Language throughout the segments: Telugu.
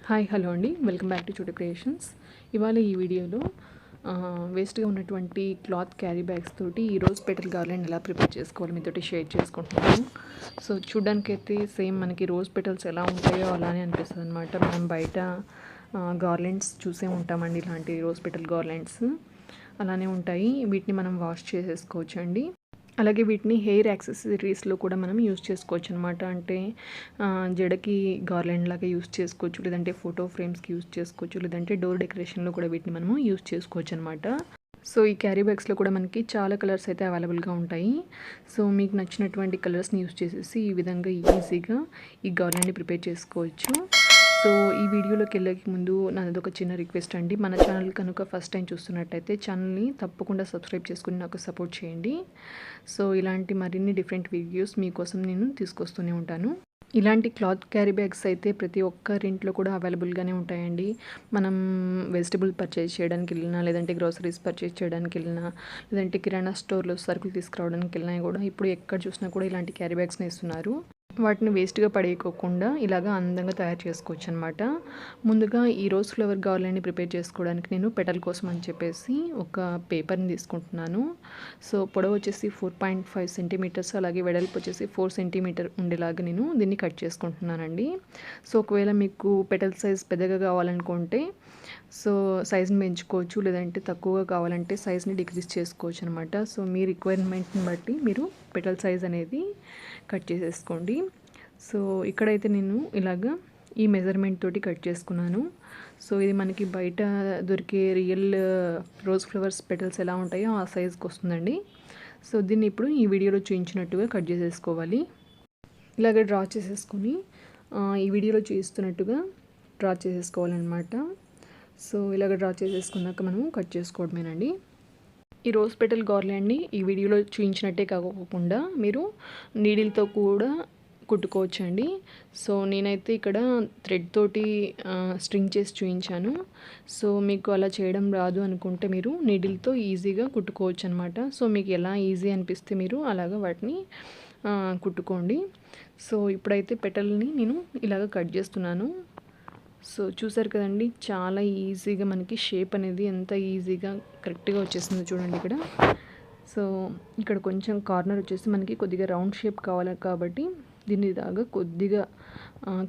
హాయ్ హలో అండి, వెల్కమ్ బ్యాక్ టు చోటు క్రియేషన్స్. ఇవాళ ఈ వీడియోలో వేస్ట్గా ఉన్నటువంటి క్లాత్ క్యారీ బ్యాగ్స్ తోటి ఈరోజు పెటల్ గార్లెండ్ ఎలా ప్రిపేర్ చేసుకోవాలి మీతోటి షేర్ చేసుకుంటున్నాను. సో చూడడానికి అయితే సేమ్ మనకి రోజ్ పెటల్స్ ఎలా ఉంటాయో అలానే అనిపిస్తుంది అనమాట. మనం బయట గార్లెండ్స్ చూసే ఉంటామండి, ఇలాంటి రోజ్ పెటల్ గార్లెండ్స్ అలానే ఉంటాయి. వీటిని మనం వాష్ చేసేసుకోవచ్చు అండి. అలాగే వీటిని హెయిర్ యాక్సెసరీస్లో కూడా మనం యూస్ చేసుకోవచ్చు అనమాట. అంటే జడకి గార్లెండ్ లాగా యూస్ చేసుకోవచ్చు, లేదంటే ఫోటో ఫ్రేమ్స్కి యూస్ చేసుకోవచ్చు, లేదంటే డోర్ డెకరేషన్లో కూడా వీటిని మనము యూస్ చేసుకోవచ్చు అనమాట. సో ఈ క్యారీ బ్యాగ్స్లో కూడా మనకి చాలా కలర్స్ అయితే అవైలబుల్గా ఉంటాయి. సో మీకు నచ్చినటువంటి కలర్స్ని యూస్ చేసేసి ఈ విధంగా ఈజీగా ఈ గార్లెండ్ని ప్రిపేర్ చేసుకోవచ్చు. సో ఈ వీడియోలోకి వెళ్ళే ముందు నాది ఒక చిన్న రిక్వెస్ట్ అండి. మన ఛానల్ కనుక ఫస్ట్ టైం చూస్తున్నట్టయితే ఛానల్ని తప్పకుండా సబ్స్క్రైబ్ చేసుకుని నాకు సపోర్ట్ చేయండి. సో ఇలాంటి మరిన్ని డిఫరెంట్ వీడియోస్ మీకోసం నేను తీసుకొస్తూనే ఉంటాను. ఇలాంటి క్లాత్ క్యారీ బ్యాగ్స్ అయితే ప్రతి ఒక్కరింట్లో కూడా అవైలబుల్గానే ఉంటాయండి. మనం వెజిటబుల్ పర్చేజ్ చేయడానికి వెళ్ళినా, లేదంటే గ్రోసరీస్ పర్చేజ్ చేయడానికి వెళ్ళినా, లేదంటే కిరాణా స్టోర్లో సరుకులు తీసుకురావడానికి వెళ్ళినా కూడా ఇప్పుడు ఎక్కడ చూసినా కూడా ఇలాంటి క్యారీ బ్యాగ్స్ని ఇస్తున్నారు. వాటిని వేస్ట్గా పడేయకోకుండా ఇలాగా అందంగా తయారు చేసుకోవచ్చు అనమాట. ముందుగా ఈ రోజ్ ఫ్లవర్ గార్లెండ్ని ప్రిపేర్ చేసుకోవడానికి నేను పెటల్ కోసం అని చెప్పేసి ఒక పేపర్ని తీసుకుంటున్నాను. సో పొడవు వచ్చేసి 4.5 సెంటీమీటర్స్, అలాగే వెడల్పు వచ్చేసి 4 సెంటీమీటర్ ఉండేలాగా నేను దీన్ని కట్ చేసుకుంటున్నానండి. సో ఒకవేళ మీకు పెటల్ సైజ్ పెద్దగా కావాలనుకుంటే సో సైజ్ని పెంచుకోవచ్చు, లేదంటే తక్కువగా కావాలంటే సైజ్ని డిక్రీజ్ చేసుకోవచ్చు అనమాట. సో మీ రిక్వైర్మెంట్ని బట్టి మీరు పెటల్ సైజ్ అనేది కట్ చేసేసుకోండి. సో ఇక్కడైతే నేను ఇలాగా ఈ మెజర్మెంట్ తోటి కట్ చేసుకున్నాను. సో ఇది మనకి బయట దొరికే రియల్ రోజ్ ఫ్లవర్స్ పెటల్స్ ఎలా ఉంటాయో ఆ సైజ్కి వస్తుందండి. సో దీన్ని ఇప్పుడు ఈ వీడియోలో చూపించినట్టుగా కట్ చేసేసుకోవాలి. ఇలాగ డ్రా చేసేసుకొని ఈ వీడియోలో చూపిస్తున్నట్టుగా డ్రా చేసేసుకోవాలన్నమాట. సో ఇలాగ డ్రా చేసేసుకున్నాక మనం కట్ చేసుకోవడమేనండి. ఈ రోజ్ పెటల్ గార్లెండ్ని ఈ వీడియోలో చూపించినట్టే కాకుండా మీరు నీడిల్తో కూడా కుట్టుకోవచ్చండి. సో నేనైతే ఇక్కడ థ్రెడ్ తోటి స్ట్రింగ్ చేసి చూపించాను. సో మీకు అలా చేయడం రాదు అనుకుంటే మీరు నీడిల్తో ఈజీగా కుట్టుకోవచ్చు అనమాట. సో మీకు ఎలా ఈజీ అనిపిస్తే మీరు అలాగా వాటిని కుట్టుకోండి. సో ఇప్పుడైతే పెటల్ని నేను ఇలాగ కట్ చేస్తున్నాను. సో చూసారు కదండి, చాలా ఈజీగా మనకి షేప్ అనేది ఎంత ఈజీగా కరెక్ట్గా వచ్చేసిందో చూడండి ఇక్కడ. సో ఇక్కడ కొంచెం కార్నర్ వచ్చేసి మనకి కొద్దిగా రౌండ్ షేప్ కావాలి కాబట్టి దీన్ని ఇలాగా కొద్దిగా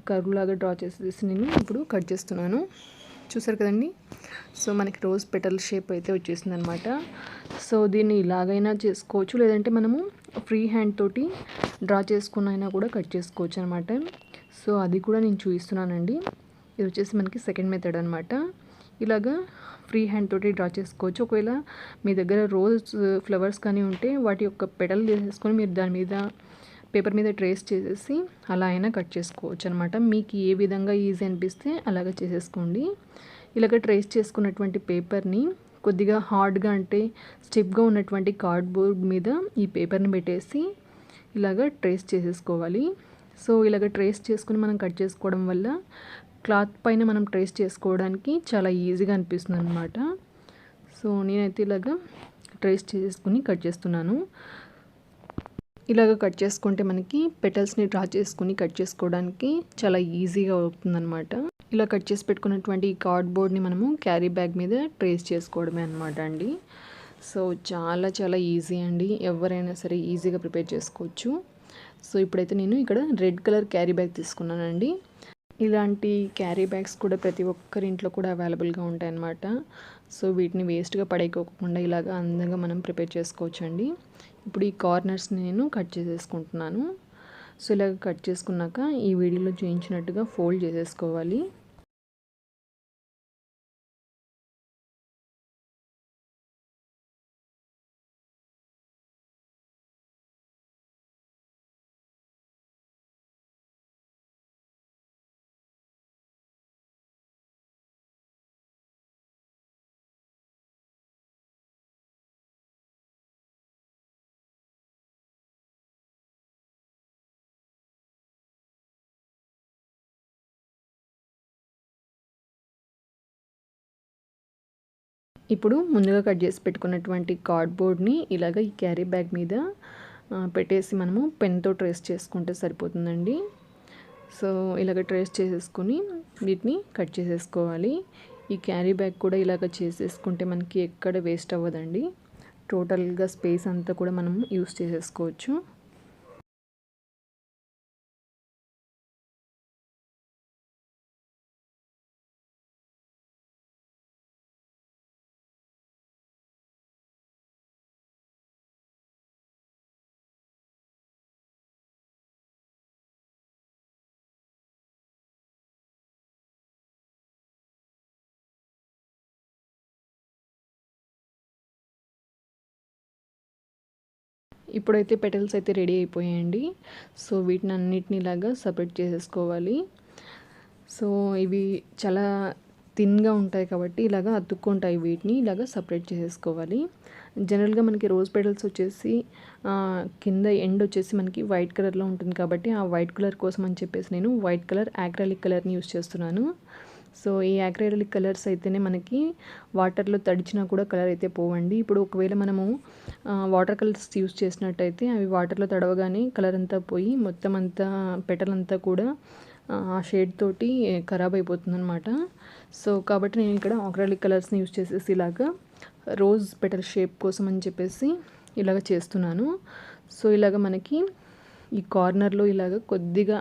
కర్వ్ లాగా డ్రా చేసేసి నేను ఇప్పుడు కట్ చేస్తున్నాను. చూసారు కదండి, సో మనకి రోజ్ పెటల్ షేప్ అయితే వచ్చేసింది అనమాట. సో దీన్ని ఇలాగైనా చేసుకోవచ్చు, లేదంటే మనము ఫ్రీ హ్యాండ్ తోటి డ్రా చేసుకున్న అయినా కూడా కట్ చేసుకోవచ్చు అనమాట. సో అది కూడా నేను చూపిస్తున్నానండి. ఇది వచ్చేసి మనకి సెకండ్ మెథడ్ అనమాట. ఇలాగా ఫ్రీ హ్యాండ్ తోటి డ్రా చేసుకోవచ్చు. ఒకవేళ మీ దగ్గర రోజ్ ఫ్లవర్స్ కానీ ఉంటే వాటి యొక్క పెటల్ తీసేసుకొని మీరు దాని మీద పేపర్ మీద ట్రేస్ చేసేసి అలా అయినా కట్ చేసుకోవచ్చు అనమాట. మీకు ఏ విధంగా ఈజీ అనిపిస్తే అలాగ చేసేసుకోండి. ఇలాగ ట్రేస్ చేసుకున్నటువంటి పేపర్ని కొద్దిగా హార్డ్గా అంటే స్టిఫ్గా ఉన్నటువంటి కార్డ్బోర్డ్ మీద ఈ పేపర్ని పెట్టేసి ఇలాగ ట్రేస్ చేసేసుకోవాలి. సో ఇలాగ ట్రేస్ చేసుకుని మనం కట్ చేసుకోవడం వల్ల క్లాత్ పైన మనం ట్రేస్ చేసుకోవడానికి చాలా ఈజీగా అనిపిస్తుంది అనమాట. సో నేనైతే ఇలాగ ట్రేస్ చేసుకుని కట్ చేస్తున్నాను. ఇలాగ కట్ చేసుకుంటే మనకి పెటల్స్ని డ్రా చేసుకుని కట్ చేసుకోవడానికి చాలా ఈజీగా అవుతుందన్నమాట. ఇలా కట్ చేసి పెట్టుకున్నటువంటి ఈ కార్డ్బోర్డ్ని మనము క్యారీ బ్యాగ్ మీద ట్రేస్ చేసుకోవడమే అనమాట అండి. సో చాలా చాలా ఈజీ అండి, ఎవరైనా సరే ఈజీగా ప్రిపేర్ చేసుకోవచ్చు. సో ఇప్పుడైతే నేను ఇక్కడ రెడ్ కలర్ క్యారీ బ్యాగ్ తీసుకున్నానండి. ఇలాంటి క్యారీ బ్యాగ్స్ కూడా ప్రతి ఒక్కరి ఇంట్లో కూడా అవైలబుల్గా ఉంటాయన్నమాట. సో వీటిని వేస్ట్గా పడేయకోకుండా ఇలాగా అందంగా మనం ప్రిపేర్ చేసుకోవచ్చు అండి. ఇప్పుడు ఈ కార్నర్స్ని నేను కట్ చేసేసుకుంటున్నాను. సో ఇలాగ కట్ చేసుకున్నాక ఈ వీడియోలో చూపించినట్టుగా ఫోల్డ్ చేసేసుకోవాలి. ఇప్పుడు ముందుగా కట్ చేసి పెట్టుకున్నటువంటి కార్డ్బోర్డ్ని ఇలాగ ఈ క్యారీ బ్యాగ్ మీద పెట్టేసి మనము పెన్తో ట్రేస్ చేసుకుంటే సరిపోతుందండి. సో ఇలాగ ట్రేస్ చేసేసుకొని వీటిని కట్ చేసేసుకోవాలి. ఈ క్యారీ బ్యాగ్ కూడా ఇలాగ చేసేసుకుంటే మనకి ఎక్కడ వేస్ట్ అవ్వదండి. టోటల్గా స్పేస్ అంతా కూడా మనం యూస్ చేసేసుకోవచ్చు. ఇప్పుడైతే పెటల్స్ అయితే రెడీ అయిపోయాయండి. సో వీటిని అన్నిటిని ఇలాగా సపరేట్ చేసేసుకోవాలి. సో ఇవి చాలా థిన్గా ఉంటాయి కాబట్టి ఇలాగ అతుక్కుంటాయి. వీటిని ఇలాగ సపరేట్ చేసేసుకోవాలి. జనరల్గా మనకి రోజ్ పెటల్స్ వచ్చేసి కింద ఎండ్ వచ్చేసి మనకి వైట్ కలర్లో ఉంటుంది కాబట్టి ఆ వైట్ కలర్ కోసం అని చెప్పేసి నేను వైట్ కలర్ యాక్రిలిక్ కలర్ని యూస్ చేస్తున్నాను. సో ఈ యాక్రిలిక్ కలర్స్ అయితేనే మనకి వాటర్లో తడిచినా కూడా కలర్ అయితే పోవండి. ఇప్పుడు ఒకవేళ మనము వాటర్ కలర్స్ యూస్ చేసినట్టయితే అవి వాటర్లో తడవగానే కలర్ అంతా పోయి మొత్తం అంతా పెటల్ అంతా కూడా ఆ షేడ్ తోటి ఖరాబ్ అయిపోతుంది అనమాట. సో కాబట్టి నేను ఇక్కడ ఆక్రిలిక్ కలర్స్ని యూస్ చేసేసి ఇలాగా రోజ్ పెటల్ షేప్ కోసం అని చెప్పేసి ఇలాగ చేస్తున్నాను. సో ఇలాగ మనకి ఈ కార్నర్లో ఇలాగ కొద్దిగా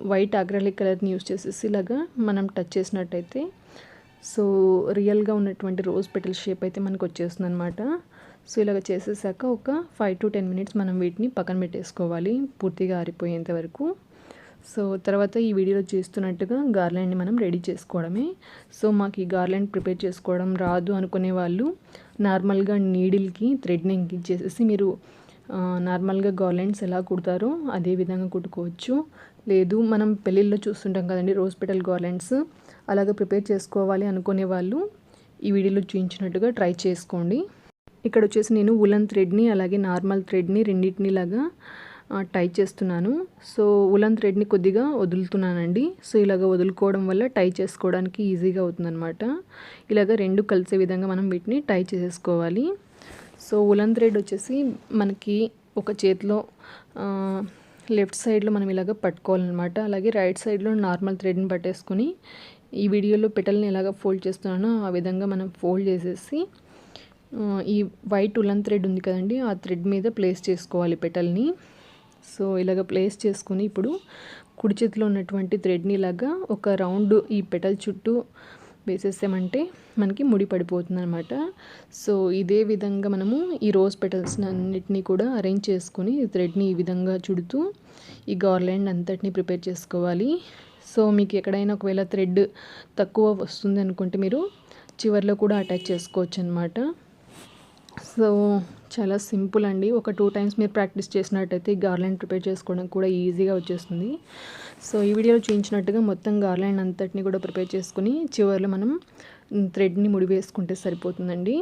వైట్ అక్రిలిక్ కలర్ని యూస్ చేసేసి ఇలాగా మనం టచ్ చేసినట్టయితే సో రియల్గా ఉన్నటువంటి రోజ్ పెటల్ షేప్ అయితే మనకు వచ్చేస్తుంది అనమాట. సో ఇలాగ చేసేసాక ఒక 5 to 10 minutes మనం వీటిని పక్కన పెట్టేసుకోవాలి పూర్తిగా ఆరిపోయేంత వరకు. సో తర్వాత ఈ వీడియోలో చేస్తున్నట్టుగా గార్లాండ్ని మనం రెడీ చేసుకోవడమే. సో మాకు ఈ గార్లాండ్ ప్రిపేర్ చేసుకోవడం రాదు అనుకునే వాళ్ళు నార్మల్గా నీడిల్కి థ్రెడ్ని ఎక్కించేసేసి మీరు నార్మల్గా గార్లాండ్స్ ఎలా కుడతారో అదే విధంగా కుట్టుకోవచ్చు. లేదు మనం పెళ్ళిళ్ళలో చూస్తుంటాం కదండి రోజ్ పెటల్ గార్లాండ్స్, అలాగే ప్రిపేర్ చేసుకోవాలి అనుకునే వాళ్ళు ఈ వీడియోలో చూపించినట్టుగా ట్రై చేసుకోండి. ఇక్కడ వచ్చేసి నేను ఉలన్ థ్రెడ్ని అలాగే నార్మల్ థ్రెడ్ని రెండింటిని ఇలాగా టై చేస్తున్నాను. సో ఉలన్ థ్రెడ్ని కొద్దిగా వదులుతున్నానండి. సో ఇలాగ వదులుకోవడం వల్ల టై చేసుకోవడానికి ఈజీగా అవుతుందన్నమాట. ఇలాగ రెండు కలిసే విధంగా మనం వీటిని టై చేసేసుకోవాలి. సో ఉలన్ థ్రెడ్ వచ్చేసి మనకి ఒక చేతిలో లెఫ్ట్ సైడ్లో మనం ఇలాగ పట్టుకోవాలన్నమాట. అలాగే రైట్ సైడ్లో నార్మల్ థ్రెడ్ని పట్టేసుకొని ఈ వీడియోలో పెటల్ని ఎలాగ ఫోల్డ్ చేస్తున్నానో ఆ విధంగా మనం ఫోల్డ్ చేసేసి ఈ వైట్ ఉలన్ థ్రెడ్ ఉంది కదండి ఆ థ్రెడ్ మీద ప్లేస్ చేసుకోవాలి పెటల్ని. సో ఇలాగ ప్లేస్ చేసుకుని ఇప్పుడు కుడి చేతిలో ఉన్నటువంటి థ్రెడ్ని ఇలాగా ఒక రౌండ్ ఈ పెటల్ చుట్టూ వేసేసామంటే మనకి ముడి పడిపోతుంది అనమాట. సో ఇదే విధంగా మనము ఈ రోజ్ పెటల్స్ అన్నిటినీ కూడా అరేంజ్ చేసుకుని థ్రెడ్ని ఈ విధంగా చుడుతూ ఈ గార్లాండ్ అంతటిని ప్రిపేర్ చేసుకోవాలి. సో మీకు ఎక్కడైనా ఒకవేళ థ్రెడ్ తక్కువ వస్తుంది అనుకుంటే మీరు చివర్లో కూడా అటాచ్ చేసుకోవచ్చు అనమాట. సో చాలా సింపుల్ అండి. ఒక 2 times మీరు ప్రాక్టీస్ చేసినట్టయితే గార్లాండ్ ప్రిపేర్ చేసుకోవడం కూడా ఈజీగా వచ్చేస్తుంది. సో ఈ వీడియోలో చూపించినట్టుగా మొత్తం గార్లాండ్ అంతటిని కూడా ప్రిపేర్ చేసుకుని చివర్లో మనం థ్రెడ్ని ముడి వేసుకుంటే సరిపోతుందండి.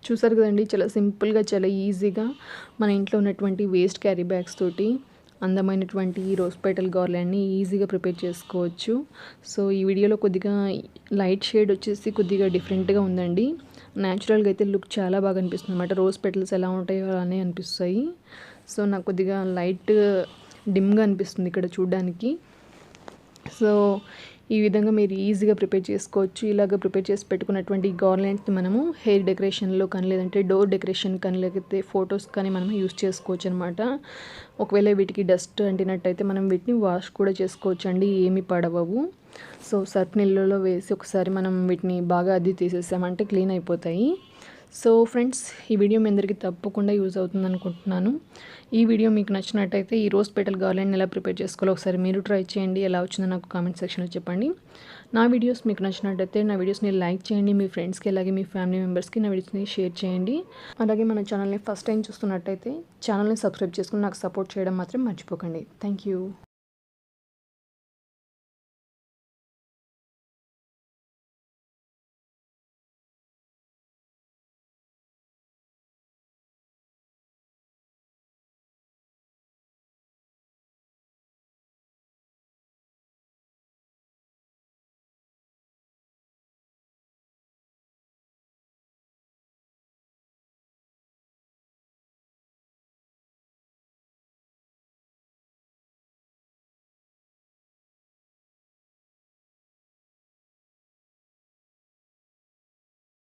చూసారు కదండి, చాలా సింపుల్గా చాలా ఈజీగా మన ఇంట్లో ఉన్నటువంటి వేస్ట్ క్యారీ బ్యాగ్స్ తోటి అందమైనటువంటి ఈ రోజ్ పెటల్ గార్లాండ్ని ఈజీగా ప్రిపేర్ చేసుకోవచ్చు. సో ఈ వీడియోలో కొద్దిగా లైట్ షేడ్ వచ్చేసి కొద్దిగా డిఫరెంట్గా ఉందండి. న్యాచురల్గా అయితే లుక్ చాలా బాగా అనిపిస్తుంది అనమాట. రోజ్ పెటల్స్ ఎలా ఉంటాయో అలానే అనిపిస్తాయి. సో నాకు కొద్దిగా లైట్ డిమ్గా అనిపిస్తుంది ఇక్కడ చూడడానికి. సో ఈ విధంగా మీరు ఈజీగా ప్రిపేర్ చేసుకోవచ్చు. ఇలాగ ప్రిపేర్ చేసి పెట్టుకున్నటువంటి గార్లాండ్స్ని మనము హెయిర్ డెకరేషన్లో కానీ, లేదంటే డోర్ డెకరేషన్ కానీ, లేకపోతే ఫొటోస్ కానీ మనం యూస్ చేసుకోవచ్చు అనమాట. ఒకవేళ వీటికి డస్ట్ అంటినట్టయితే మనం వీటిని వాష్ కూడా చేసుకోవచ్చు అండి, ఏమి పడవవు. సో సర్ఫ్ నీళ్ళలో వేసి ఒకసారి మనం వీటిని బాగా అద్ది తీసేసామంటే క్లీన్ అయిపోతాయి. సో ఫ్రెండ్స్, ఈ వీడియో మీ అందరికీ తప్పకుండా యూజ్ అవుతుంది అనుకుంటున్నాను. ఈ వీడియో మీకు నచ్చినట్టయితే ఈ రోజ్ పెటల్ గార్లాండ్ని ఎలా ప్రిపేర్ చేసుకోవాలో ఒకసారి మీరు ట్రై చేయండి. ఎలా వచ్చిందో నాకు కామెంట్ సెక్షన్లో చెప్పండి. నా వీడియోస్ మీకు నచ్చినట్టయితే నా వీడియోస్ని లైక్ చేయండి, మీ ఫ్రెండ్స్కి అలాగే మీ ఫ్యామిలీ మెంబర్స్కి నా వీడియోస్ని షేర్ చేయండి. అలాగే మన ఛానల్ని ఫస్ట్ టైం చూస్తున్నట్టయితే ఛానల్ని సబ్స్క్రైబ్ చేసుకుని నాకు సపోర్ట్ చేయడం మాత్రం మర్చిపోకండి. Thank you.